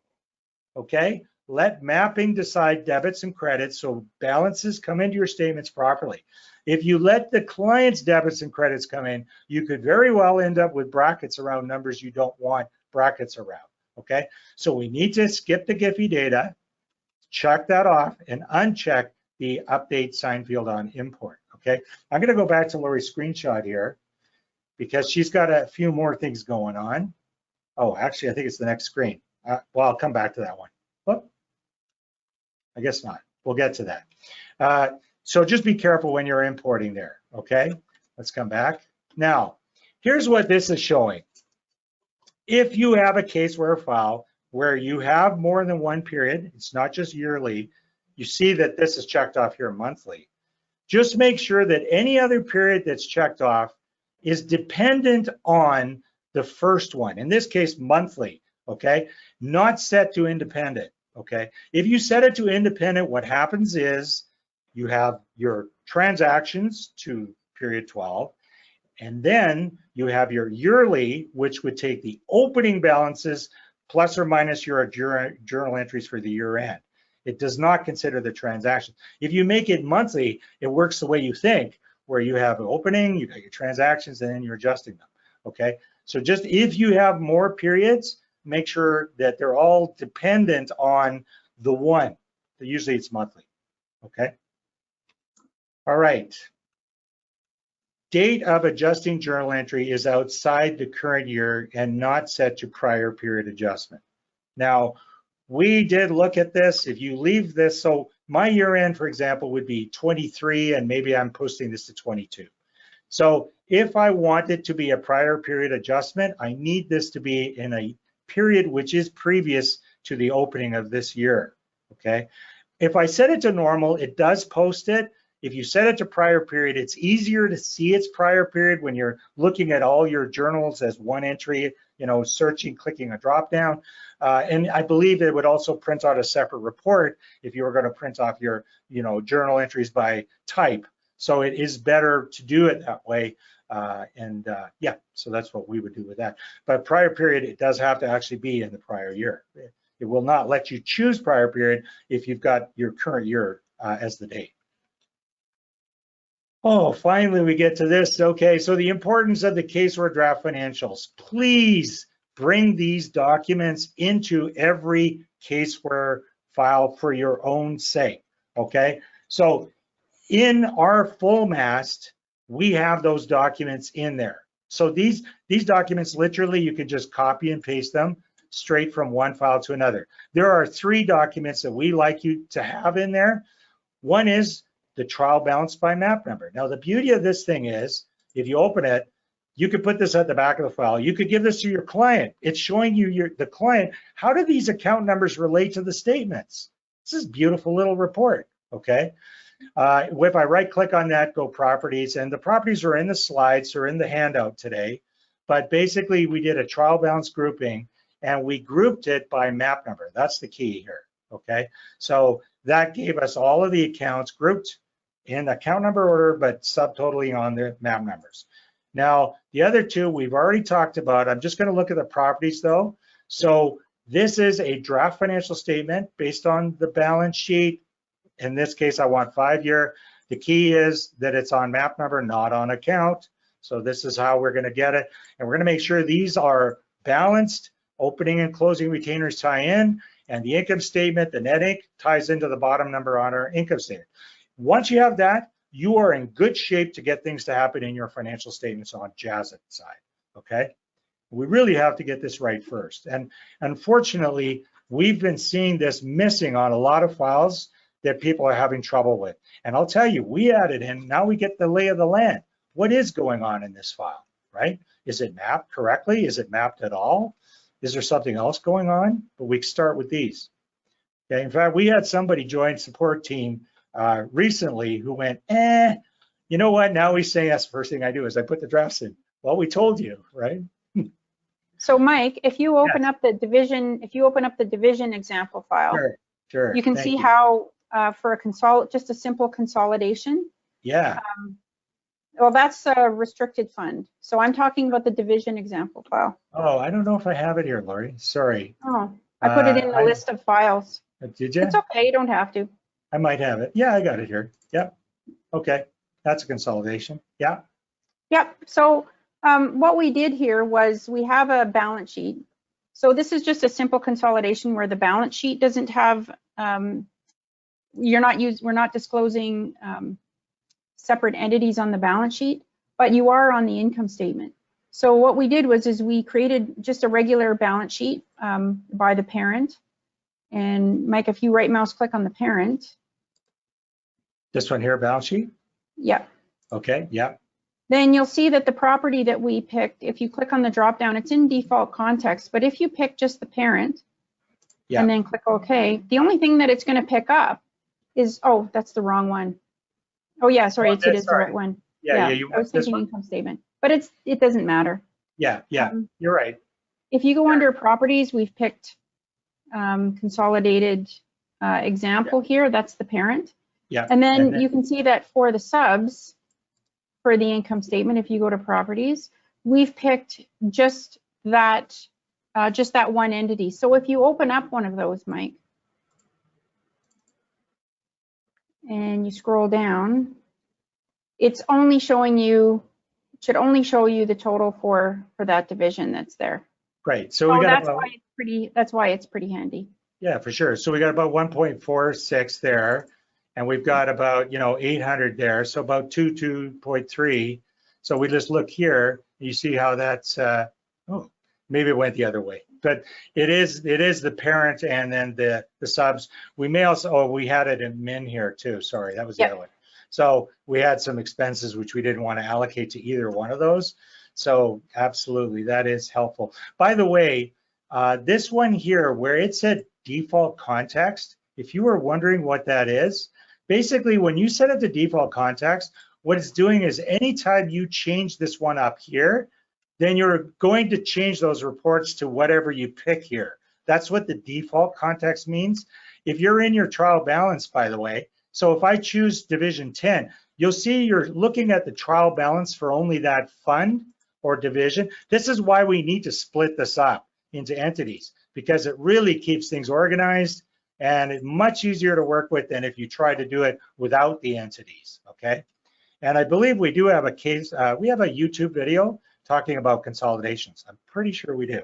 okay? Let mapping decide debits and credits so balances come into your statements properly. If you let the client's debits and credits come in, you could very well end up with brackets around numbers you don't want brackets around, okay? So we need to skip the GIPI data, check that off, and uncheck the update sign field on import, okay? I'm gonna go back to Lori's screenshot here because she's got a few more things going on. Oh, actually, I think it's the next screen. Well, I'll come back to that one. Whoop. I guess not. We'll get to that. So just be careful when you're importing there, okay? Let's come back. Now, here's what this is showing. If you have a CaseWare file where you have more than one period, it's not just yearly, you see that this is checked off here monthly. Just make sure that any other period that's checked off is dependent on the first one, in this case, monthly, okay? Not set to independent. Okay, if you set it to independent, what happens is you have your transactions to period 12, and then you have your yearly, which would take the opening balances plus or minus your journal entries for the year end. It does not consider the transactions. If you make it monthly, it works the way you think, where you have an opening, you got your transactions, and then you're adjusting them. Okay, so just if you have more periods, make sure that they're all dependent on the one. Usually it's monthly, okay? All right. Date of adjusting journal entry is outside the current year and not set to prior period adjustment. Now, we did look at this. If you leave this, so my year end, for example, would be 23, and maybe I'm posting this to 22. So if I want it to be a prior period adjustment, I need this to be in a period which is previous to the opening of this year, okay? If I set it to normal, it does post it. If you set it to prior period, it's easier to see its prior period when you're looking at all your journals as one entry, you know, searching, clicking a drop down. And I believe it would also print out a separate report if you were going to print off your, you know, journal entries by type. So it is better to do it that way. Yeah, so that's what we would do with that. But prior period, it does have to actually be in the prior year. It will not let you choose prior period if you've got your current year as the date. Oh, finally we get to this. Okay, so the importance of the CaseWare draft financials. Please bring these documents into every CaseWare file for your own sake, okay? So in our full mast, we have those documents in there. So these documents, literally, you can just copy and paste them straight from one file to another. There are 3 documents that we like you to have in there. One is the trial balance by map number. Now, the beauty of this thing is, if you open it, you could put this at the back of the file. You could give this to your client. It's showing you the client, how do these account numbers relate to the statements? This is a beautiful little report, okay? If I right click on that, go properties, and the properties are in the slides or in the handout today, but basically we did a trial balance grouping and we grouped it by map number. That's the key here, okay? So that gave us all of the accounts grouped in account number order, but subtotally on the map numbers. Now, the other 2 we've already talked about. I'm just gonna look at the properties though. So this is a draft financial statement based on the balance sheet. In this case, I want 5-year. The key is that it's on map number, not on account. So this is how we're gonna get it. And we're gonna make sure these are balanced, opening and closing retainers tie in, and the income statement, the NETINC, ties into the bottom number on our income statement. Once you have that, you are in good shape to get things to happen in your financial statements on Jazzit side, okay? We really have to get this right first. And unfortunately, we've been seeing this missing on a lot of files that people are having trouble with. And I'll tell you, we added in, now we get the lay of the land. What is going on in this file, right? Is it mapped correctly? Is it mapped at all? Is there something else going on? But we start with these. Okay, in fact, we had somebody join support team recently who went, you know what? Now he's saying that's the first thing I do is I put the drafts in. Well, we told you, right? So Mike, if you open up the division, example file, sure. You can see how for just a simple consolidation. Yeah. Well, that's a restricted fund. So I'm talking about the division example file. Oh, I don't know if I have it here, Lori. Sorry. Oh, I put it in the list of files. Did you? It's okay, you don't have to. I might have it. Yeah, I got it here. Yep. Okay. That's a consolidation. Yeah. Yep. So what we did here was we have a balance sheet. So this is just a simple consolidation where the balance sheet doesn't have, we're not disclosing separate entities on the balance sheet, but you are on the income statement. So what we did was we created just a regular balance sheet by the parent. And Mike, if you right mouse click on the parent. This one here, balance sheet? Yeah. Okay, yeah. Then you'll see that the property that we picked, if you click on the drop down, it's in default context, but if you pick just the parent and then click OK, the only thing that it's going to pick up is, oh, that's the wrong one. Oh yeah, sorry, it is the right one. Yeah, I was thinking income statement, but it doesn't matter. Yeah, you're right. If you go under properties, we've picked consolidated example here, that's the parent. Yeah. And then you can see that for the subs, for the income statement, if you go to properties, we've picked just that one entity. So if you open up one of those, Mike, and you scroll down, it's only showing you, should only show you the total for that division that's there. Great. So we got that's why it's pretty handy. Yeah, for sure. So we got about 1.46 there, and we've got about 800 there, so about 2.3. So we just look here, you see how that's oh, maybe it went the other way, but it is the parent and then the subs. We may also, we had it in min here too. Sorry, that was the other one. So we had some expenses which we didn't want to allocate to either one of those. So absolutely, that is helpful. By the way, this one here where it said default context, if you were wondering what that is, basically when you set it to default context, what it's doing is anytime you change this one up here, then you're going to change those reports to whatever you pick here. That's what the default context means. If you're in your trial balance, by the way, so if I choose division 10, you'll see you're looking at the trial balance for only that fund or division. This is why we need to split this up into entities, because it really keeps things organized and it's much easier to work with than if you try to do it without the entities, okay? And I believe we do have a case, we have a YouTube video talking about consolidations. I'm pretty sure we do.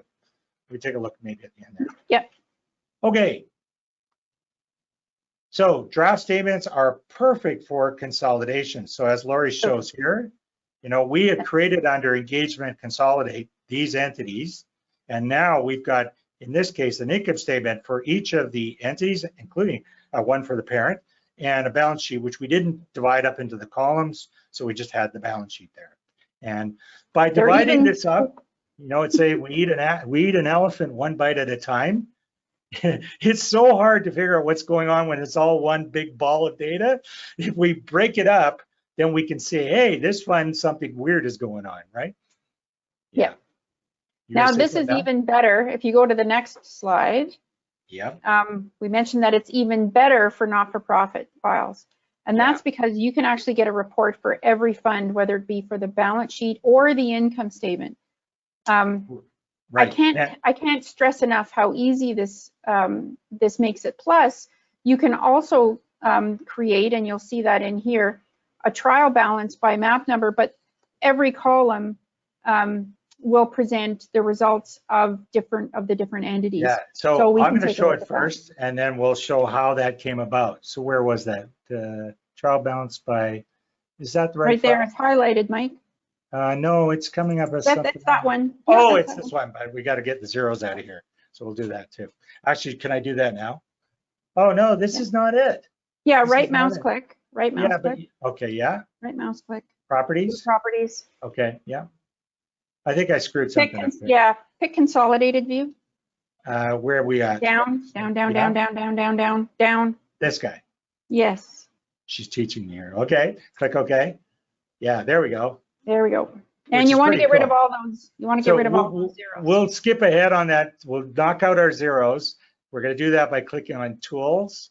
We take a look maybe at the end there. Yep. Okay. So draft statements are perfect for consolidation. So as Lori shows here, we had created under engagement consolidate these entities. And now we've got, in this case, an income statement for each of the entities, including one for the parent, and a balance sheet, which we didn't divide up into the columns. So we just had the balance sheet there. And by dividing this up, it's saying we eat an elephant one bite at a time. It's so hard to figure out what's going on when it's all one big ball of data. If we break it up, then we can say, hey, this one, something weird is going on, right? Yeah. Now this is even better. If you go to the next slide, we mentioned that it's even better for not-for-profit files. And that's because you can actually get a report for every fund, whether it be for the balance sheet or the income statement. Right. I can't stress enough how easy this makes it. Plus, you can also create, and you'll see that in here, a trial balance by map number, but every column will present the results of the different entities. Yeah, so we I'm can going to take a show look it at that. first, and then we'll show how that came about. So where was that? Trial balance by, is that the Right there, it's highlighted, Mike. No, it's coming up as something. That's that one. Oh, Yeah, it's this one, but we got to get the zeros out of here. So we'll do that too. Actually, can I do that now? Oh, no, this is not it. Yeah, This right is not mouse it. click. Right mouse Yeah, but, click. okay, yeah. Right mouse click. Properties. Properties. Okay, yeah. I think I screwed something up there. Yeah, pick consolidated view. Where are we at? Down. This guy. Yes. She's teaching me here. Okay, click OK. Yeah, there we go. There we go. And you want to get rid of all those. You want to get rid of all those zeros. We'll skip ahead on that. We'll knock out our zeros. We're going to do that by clicking on Tools,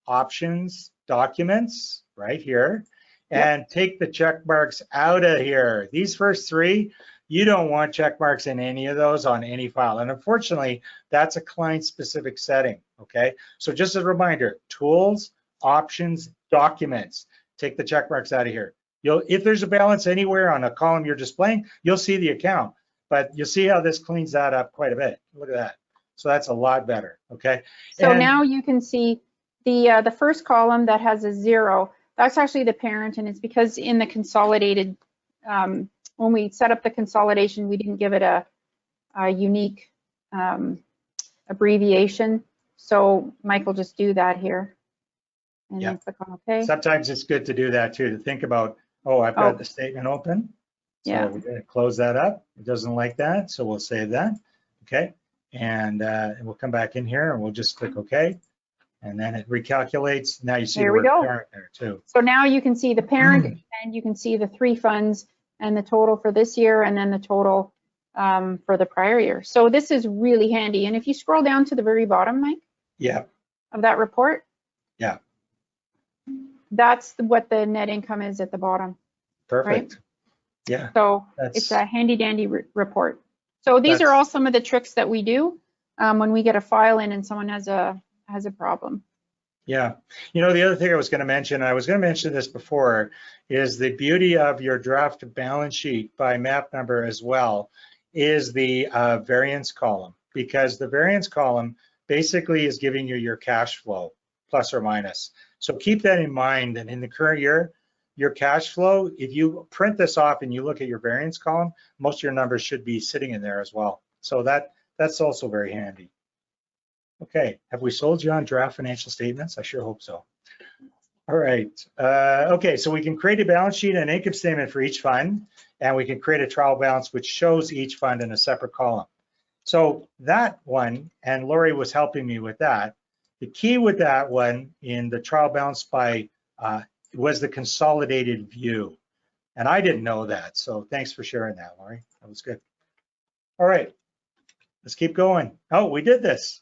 Options, Documents, right here, and take the check marks out of here. These first three, you don't want check marks in any of those on any file. And unfortunately, that's a client-specific setting, okay? So just as a reminder, Tools, Options, Documents. Take the check marks out of here. If there's a balance anywhere on a column you're displaying, you'll see the account, but you'll see how this cleans that up quite a bit. Look at that. So that's a lot better, okay? So now you can see the first column that has a 0, that's actually the parent, and it's because in the consolidated, when we set up the consolidation, we didn't give it a unique abbreviation. So Mike will just do that here. And then click on OK. Sometimes it's good to do that too, to think about, oh, I've got the statement open. So we're going to close that up. It doesn't like that, so we'll save that. Okay. And we'll come back in here and we'll just click OK. And then it recalculates. Now you see the word parent there too. So now you can see the parent and you can see the 3 funds and the total for this year and then the total for the prior year. So this is really handy. And if you scroll down to the very bottom, Mike, of that report, that's what the net income is at the bottom. Perfect. Right? Yeah. So it's a handy dandy report. So these are all some of the tricks that we do when we get a file in and someone has a problem. Yeah. You know, the other thing I was going to mention, I was going to mention this before, is the beauty of your draft balance sheet by map number as well is the variance column, because the variance column basically is giving you your cash flow, plus or minus. So keep that in mind. And in the current year, your cash flow, if you print this off and you look at your variance column, most of your numbers should be sitting in there as well. So that's also very handy. Okay, have we sold you on draft financial statements? I sure hope so. All right, okay, so we can create a balance sheet and income statement for each fund, and we can create a trial balance which shows each fund in a separate column. So that one, and Lori was helping me with that, the key with that one in the trial balance by was the consolidated view. And I didn't know that, so thanks for sharing that, Lori. That was good. All right, let's keep going. Oh, we did this.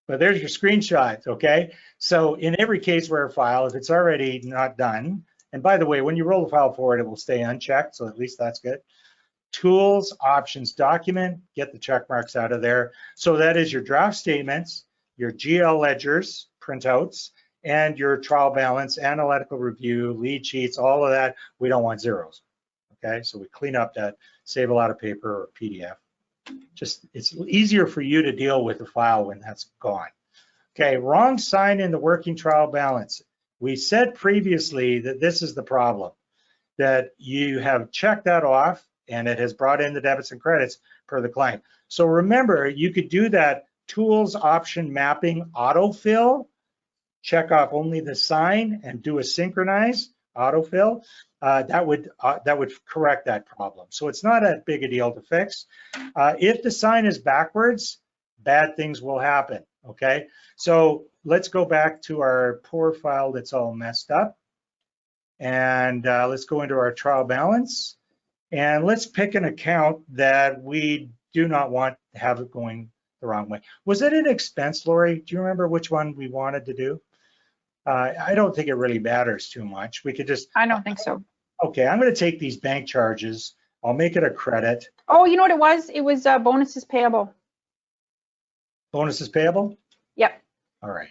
But there's your screenshot, okay? So in every CaseWare file, if it's already not done, and by the way, when you roll the file forward, it will stay unchecked, so at least that's good. Tools, Options, Document, get the check marks out of there. So that is your draft statements, your GL ledgers, printouts, and your trial balance, analytical review, lead sheets, all of that. We don't want zeros, okay? So we clean up that, save a lot of paper or PDF. Just, it's easier for you to deal with the file when that's gone. Okay, wrong sign in the working trial balance. We said previously that this is the problem, that you have checked that off and it has brought in the debits and credits per the client. So remember, you could do that Tools, Option, Mapping, Autofill, check off only the sign and do a synchronize autofill. That would correct that problem. So it's not that big a deal to fix. If the sign is backwards, bad things will happen, okay? So let's go back to our poor file that's all messed up. And let's go into our trial balance. And let's pick an account that we do not want to have it going the wrong way. Was it an expense, Lori? Do you remember which one we wanted to do? I don't think it really matters too much. We could just. I don't think so. Okay, I'm going to take these bank charges. I'll make it a credit. Oh, you know what it was? It was bonuses payable. Bonuses payable? Yep. All right.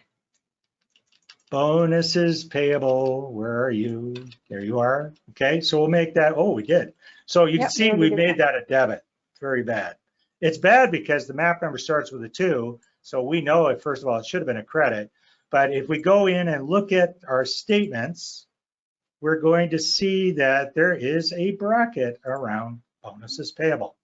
Bonuses payable. Where are you? There you are. Okay, so we'll make that. Oh, we did. So you can see we made that a debit. very bad. It's bad because the map number starts with a 2, so we know it, first of all, it should have been a credit. But if we go in and look at our statements, we're going to see that there is a bracket around bonuses payable.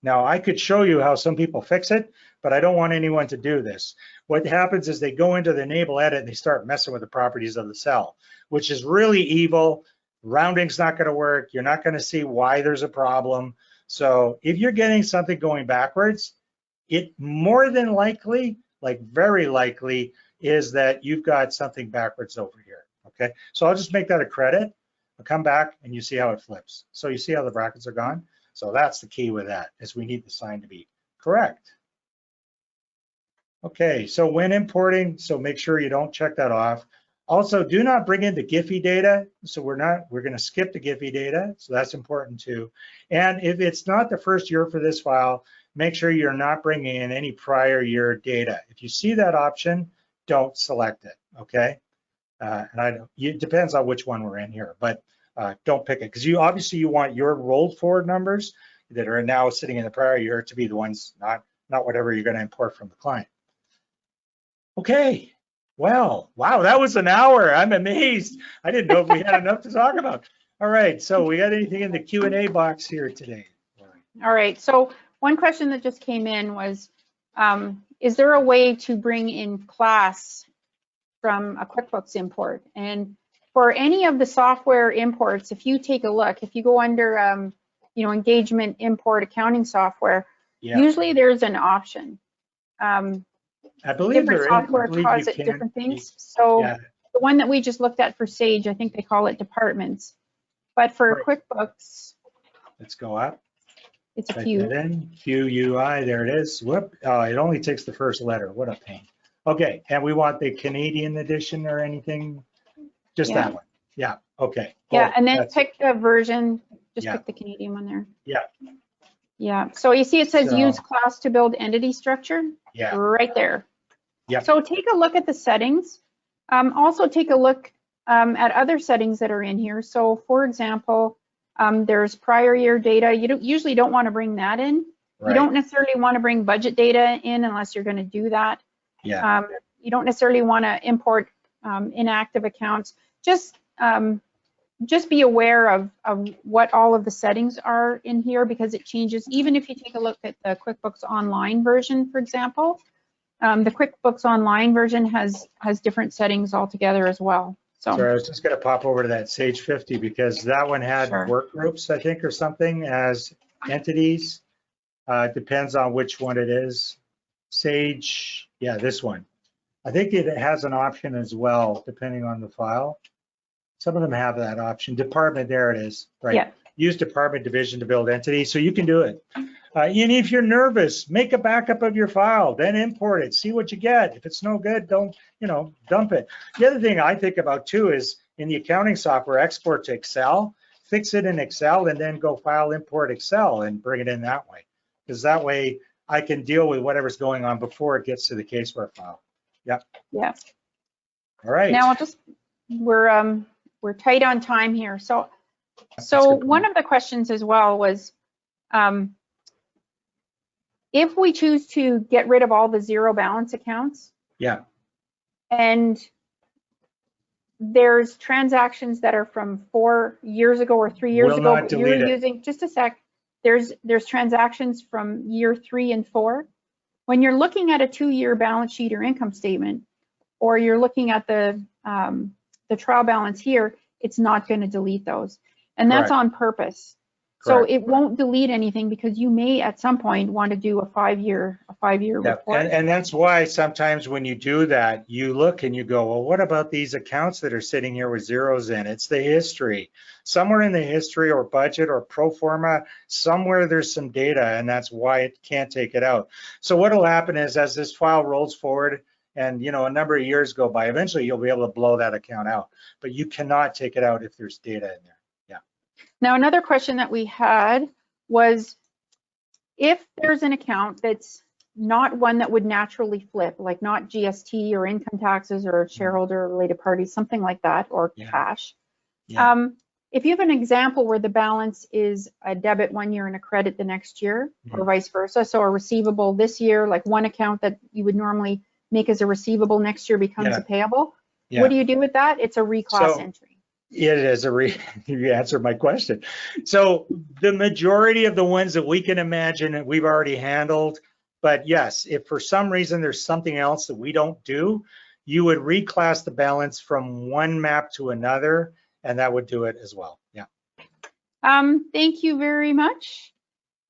Now, I could show you how some people fix it, but I don't want anyone to do this. What happens is they go into the enable edit and they start messing with the properties of the cell, which is really evil. Rounding's not going to work. You're not going to see why there's a problem. So if you're getting something going backwards, it more than likely, like very likely, is that you've got something backwards over here. Okay, so I'll just make that a credit. I'll come back and you see how it flips. So you see how the brackets are gone? So that's the key with that, is we need the sign to be correct. Okay, so when importing, so make sure you don't check that off. Also, do not bring in the Giphy data. So we're going to skip the Giphy data. So that's important too. And if it's not the first year for this file, make sure you're not bringing in any prior year data. If you see that option, don't select it, okay? It depends on which one we're in here, but don't pick it, because obviously you want your rolled forward numbers that are now sitting in the prior year to be the ones, not whatever you're going to import from the client. Okay, well, wow, that was an hour. I'm amazed. I didn't know if we had enough to talk about. All right, so we got anything in the Q&A box here today? All right, so one question that just came in was, is there a way to bring in class from a QuickBooks import? And for any of the software imports, if you take a look, if you go under, engagement import accounting software, usually there's an option. I believe different software calls it different things. So the one that we just looked at for Sage, I think they call it departments. But for QuickBooks, let's go up. It's a Q. QUI, there it is. Whoop! Oh, it only takes the first letter. What a pain. Okay, and we want the Canadian edition or anything? Just that one. Yeah. Okay. Yeah, and then pick the version. Just pick the Canadian one there. Yeah. Yeah. So you see it says use class to build entity structure. Yeah. Right there. Yeah. So take a look at the settings. Also take a look at other settings that are in here. So for example, there's prior year data. You usually don't want to bring that in. Right. You don't necessarily want to bring budget data in unless you're going to do that. Yeah. You don't necessarily want to import inactive accounts. Just be aware of what all of the settings are in here, because it changes. Even if you take a look at the QuickBooks Online version, for example, the QuickBooks Online version has different settings altogether as well. So sorry, I was just going to pop over to that Sage 50 because that one had work groups, I think, or something as entities. Depends on which one it is. Sage, yeah, this one. I think it has an option as well, depending on the file. Some of them have that option. Department, there it is. Right. Yeah. Use department division to build entities, so you can do it. And if you're nervous, make a backup of your file, then import it. See what you get. If it's no good, don't, dump it. The other thing I think about too is in the accounting software, export to Excel, fix it in Excel, and then go file import Excel and bring it in that way. Because that way I can deal with whatever's going on before it gets to the CaseWare file. Yep. Yeah. All right. Now we're tight on time here. So one of the questions as well was, if we choose to get rid of all the zero balance accounts, and there's transactions that are from 4 years ago or 3 years ago, but you're using, just a sec, there's transactions from year 3 and 4. When you're looking at a 2-year balance sheet or income statement, or you're looking at the trial balance here, it's not going to delete those. And that's on purpose. So it won't delete anything because you may at some point want to do a 5-year report. And that's why sometimes when you do that, you look and you go, well, what about these accounts that are sitting here with zeros in? It's the history. Somewhere in the history or budget or pro forma, somewhere there's some data, and that's why it can't take it out. So what will happen is as this file rolls forward and a number of years go by, eventually you'll be able to blow that account out, but you cannot take it out if there's data in there. Now, another question that we had was, if there's an account that's not one that would naturally flip, like not GST or income taxes or shareholder related parties, something like that, or cash, if you have an example where the balance is a debit one year and a credit the next year, or vice versa, so a receivable this year, like one account that you would normally make as a receivable next year becomes a payable, what do you do with that? It's a reclass entry. It is you answered my question. So the majority of the ones that we can imagine we've already handled, but yes, if for some reason there's something else that we don't do, you would reclass the balance from one map to another, and that would do it as well. Yeah. Thank you very much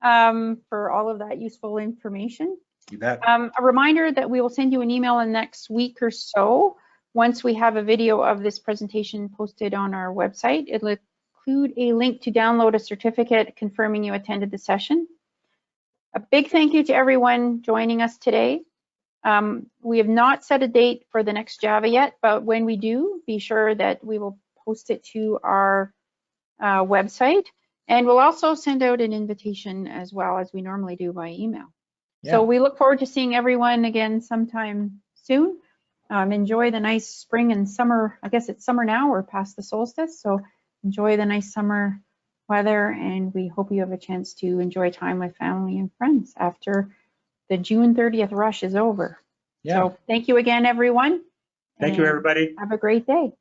for all of that useful information. You bet. A reminder that we will send you an email in the next week or so once we have a video of this presentation posted on our website. It'll include a link to download a certificate confirming you attended the session. A big thank you to everyone joining us today. We have not set a date for the next Java yet, but when we do, be sure that we will post it to our website, and we'll also send out an invitation as well as we normally do by email. Yeah. So we look forward to seeing everyone again sometime soon. Enjoy the nice spring and summer. I guess it's summer now, we're past the solstice, so enjoy the nice summer weather, and we hope you have a chance to enjoy time with family and friends after the June 30th rush is over. Yeah. So thank you again, everyone. Thank you, everybody. Have a great day.